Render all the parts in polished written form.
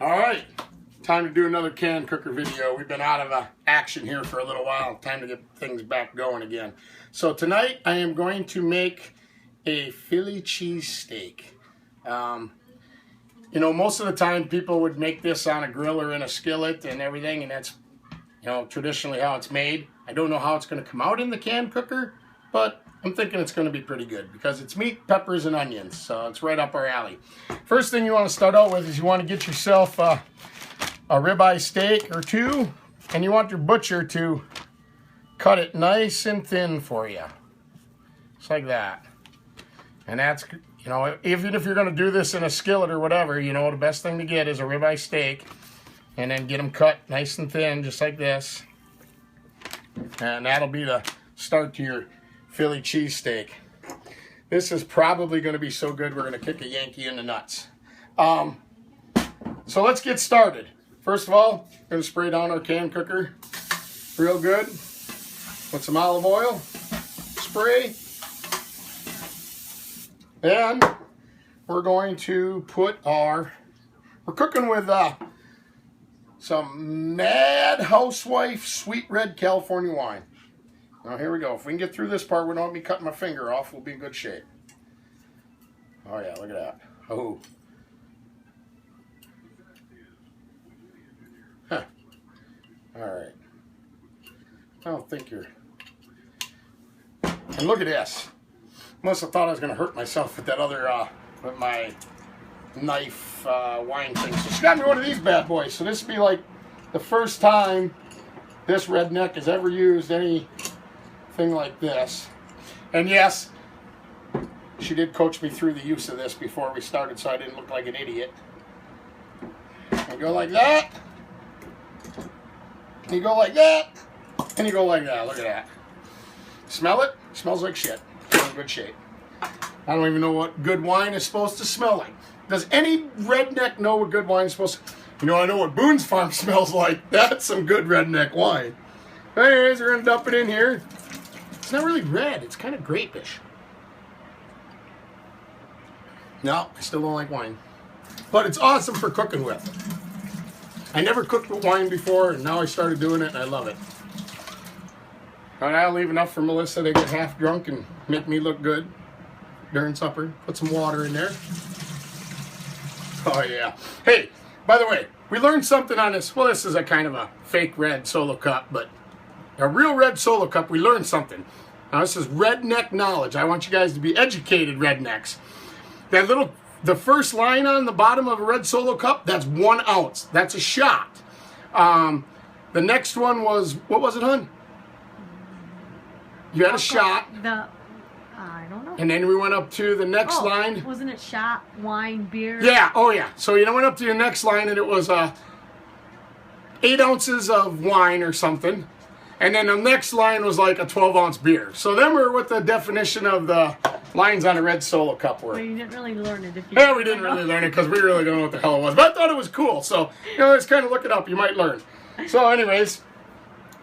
All right, time to do another can cooker video. We've been out of action here for a little while. Time to get things back going again. So tonight I am going to make a Philly cheesesteak. You know, most of the time people would make this on a grill or in a skillet and everything, and that's, you know, traditionally how it's made. I don't know how it's going to come out in the can cooker, but I'm thinking it's going to be pretty good because it's meat, peppers, and onions, so it's right up our alley. First thing you want to start out with is you want to get yourself a ribeye steak or two, and you want your butcher to cut it nice and thin for you, just like that. And that's, you know, even if you're going to do this in a skillet or whatever, you know, the best thing to get is a ribeye steak, and then get them cut nice and thin, just like this. And that'll be the start to your Philly cheesesteak. This is probably going to be so good we're going to kick a Yankee in the nuts. So let's get started. First of all, we're going to spray down our can cooker real good with some olive oil. Spray. Then we're going to put we're cooking with some Mad Housewife Sweet Red California wine. Now here we go. If we can get through this part, we don't be cutting my finger off, we'll be in good shape. Oh yeah, look at that. Oh. Huh. Alright. I don't think you're... And look at this. Must have thought I was going to hurt myself with that other, with my knife wine thing. So she got me one of these bad boys. So this will be like the first time this redneck has ever used anything like this. And yes, she did coach me through the use of this before we started so I didn't look like an idiot. You go like that. And you go like that. And you go like that. Look at that. Smell it? Smells like shit. It's in good shape. I don't even know what good wine is supposed to smell like. Does any redneck know what good wine is supposed to... You know, I know what Boone's Farm smells like. That's some good redneck wine. Anyways, we're going to dump it in here. It's not really red. It's kind of grapish. No, I still don't like wine. But it's awesome for cooking with. I never cooked with wine before, and now I started doing it, and I love it. All right, I'll leave enough for Melissa to get half drunk and make me look good during supper. Put some water in there. Oh, yeah. Hey, by the way, we learned something on this. Well, this is a kind of a fake red Solo cup, but a real red Solo cup, we learned something. Now, this is redneck knowledge. I want you guys to be educated rednecks. The first line on the bottom of a red Solo cup, that's 1 ounce. That's a shot. The next one was, what was it, hon? You had a shot. I don't know. And then we went up to the next line. Wasn't it shot, wine, beer? Yeah, oh yeah. So you went up to your next line and it was 8 ounces of wine or something. And then the next line was like a 12-ounce beer. So then we're what the definition of the lines on a red Solo cup were. Well, you didn't really learn it. Yeah, we didn't really learn it because we really don't know what the hell it was. But I thought it was cool. So, you know, let's kind of look it up. You might learn. So anyways,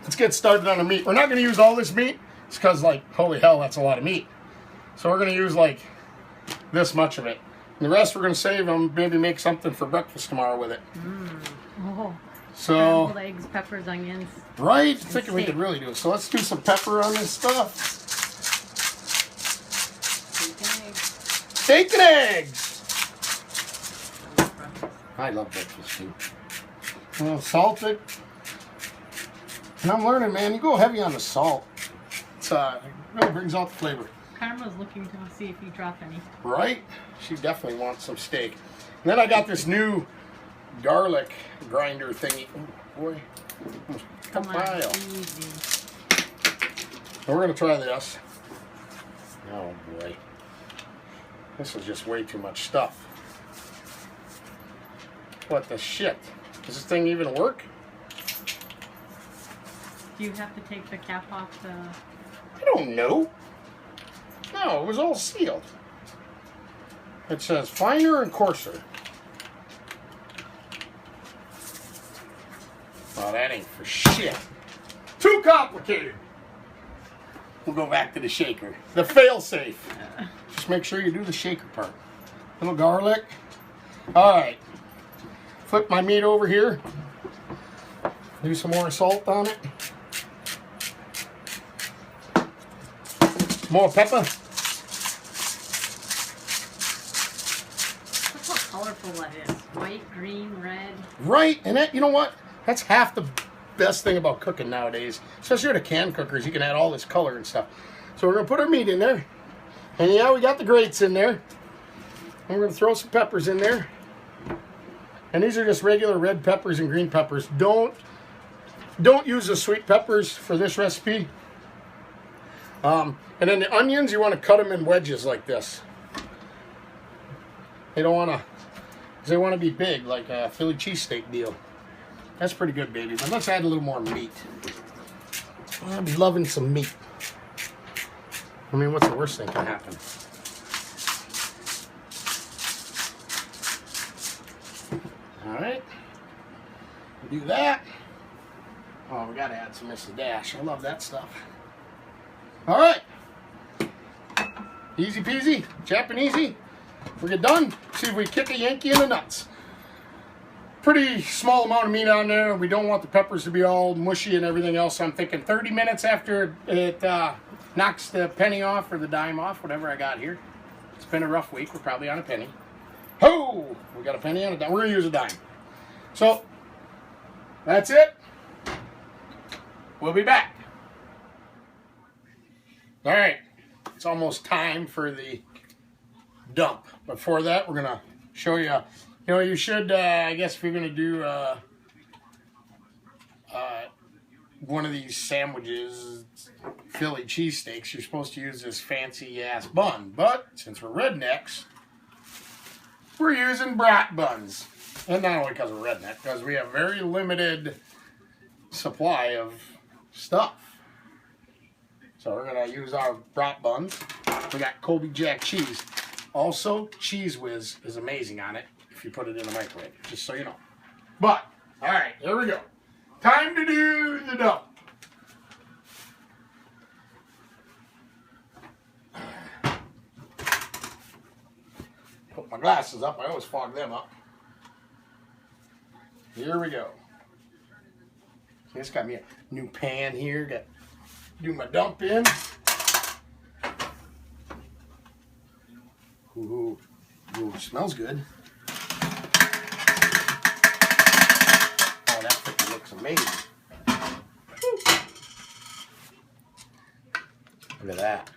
let's get started on the meat. We're not going to use all this meat. It's because, like, holy hell, that's a lot of meat. So we're going to use, like, this much of it. And the rest we're going to save them, maybe make something for breakfast tomorrow with it. Oh. So, scrambled eggs, peppers, onions. Right? I think we could really do it. So let's do some pepper on this stuff. Steak and eggs. Steak and eggs! I love breakfast food. Well, salt it. And I'm learning, man, you go heavy on the salt. It really brings out the flavor. Karma's looking to see if you drop any. Right? She definitely wants some steak. And then I got this new garlic grinder thingy. Oh, boy. Come on, easy. So we're going to try this. Oh, boy. This is just way too much stuff. What the shit? Does this thing even work? Do you have to take the cap off the... I don't know. No, it was all sealed. It says finer and coarser. Oh, that ain't for shit. Too complicated. We'll go back to the shaker. The fail-safe. Just make sure you do the shaker part. Little garlic. All right. flip my meat over here. Do some more salt on it. More pepper. Look how colorful that is. White, green, red. Right, and that, you know what? That's half the best thing about cooking nowadays. Especially with the can cookers, you can add all this color and stuff. So we're gonna put our meat in there. And yeah, we got the grates in there. And we're gonna throw some peppers in there. And these are just regular red peppers and green peppers. Don't use the sweet peppers for this recipe. And then the onions, you want to cut them in wedges like this. They don't want to, they want to be big like a Philly cheesesteak deal. That's pretty good, baby. But let's add a little more meat. I'll be loving some meat. I mean, what's the worst thing can happen? All right. Do that. Oh, we got to add some Mrs. Dash. I love that stuff. All right. Easy peasy, Japanesey. We get done. See if we kick a Yankee in the nuts. Pretty small amount of meat on there. We don't want the peppers to be all mushy and everything else. So I'm thinking 30 minutes after it knocks the penny off or the dime off, whatever I got here. It's been a rough week. We're probably on a penny. Ho! We got a penny on a dime. We're going to use a dime. So that's it. We'll be back. All right. It's almost time for the dump. Before that, we're going to show you, you should, I guess if you're going to do one of these sandwiches, Philly cheesesteaks, you're supposed to use this fancy-ass bun. But since we're rednecks, we're using brat buns. And not only because we're redneck, because we have very limited supply of stuff. So we're going to use our brat buns. We got Colby Jack cheese. Also, Cheese Whiz is amazing on it if you put it in the microwave, just so you know. But, all right, here we go. Time to do the dump. Put my glasses up. I always fog them up. Here we go. This got me a new pan here. Got do my dump in. Ooh, smells good. Oh, that freaking looks amazing. Look at that.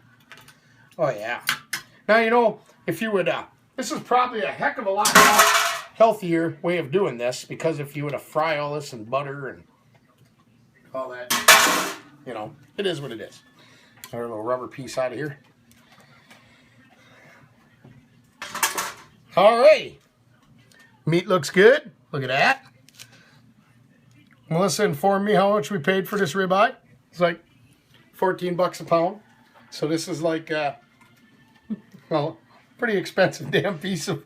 Oh yeah. Now if you would, this is probably a heck of a lot healthier way of doing this, because if you were to fry all this in butter and all that, it is what it is. Our little rubber piece out of here. All right. Meat looks good. Look at that. Melissa informed me how much we paid for this ribeye. It's like $14 a pound. So this is like, pretty expensive damn piece of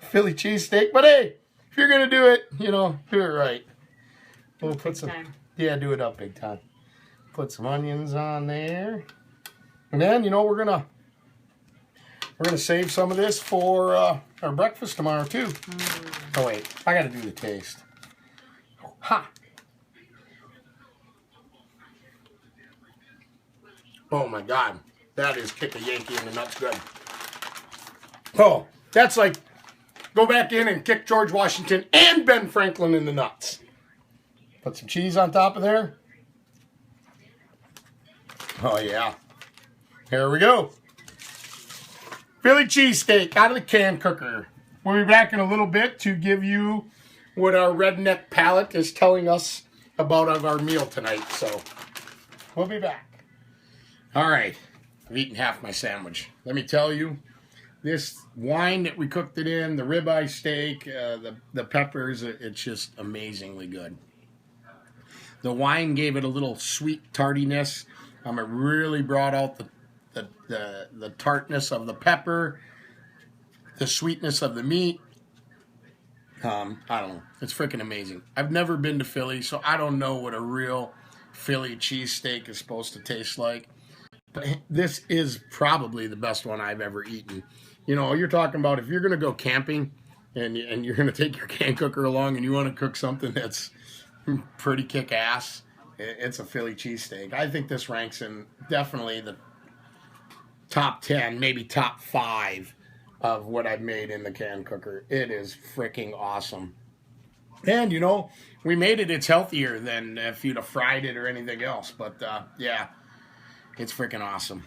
Philly cheesesteak. But hey, if you're going to do it, do it right. We'll put some, do it up big time. Put some onions on there. And then, we're gonna save some of this for our breakfast tomorrow too. Oh wait, I gotta do the taste. Ha! Oh my God, that is kick a Yankee in the nuts good. Oh, that's like go back in and kick George Washington and Ben Franklin in the nuts. Put some cheese on top of there. Oh yeah. Here we go. Philly cheesesteak out of the can cooker. We'll be back in a little bit to give you what our redneck palate is telling us about our meal tonight. So we'll be back. All right. I've eaten half my sandwich. Let me tell you, this wine that we cooked it in, the ribeye steak, the peppers, it's just amazingly good. The wine gave it a little sweet tardiness. It really brought out the tartness of the pepper, the sweetness of the meat. I don't know. It's freaking amazing. I've never been to Philly, so I don't know what a real Philly cheesesteak is supposed to taste like. But this is probably the best one I've ever eaten. You're talking about if you're going to go camping, and you're going to take your can cooker along and you want to cook something that's pretty kick-ass, it's a Philly cheesesteak. I think this ranks in definitely the top 10, maybe top 5 of what I've made in the can cooker. It is freaking awesome. And, you know, we made it. It's healthier than if you'd have fried it or anything else. But, yeah, it's freaking awesome.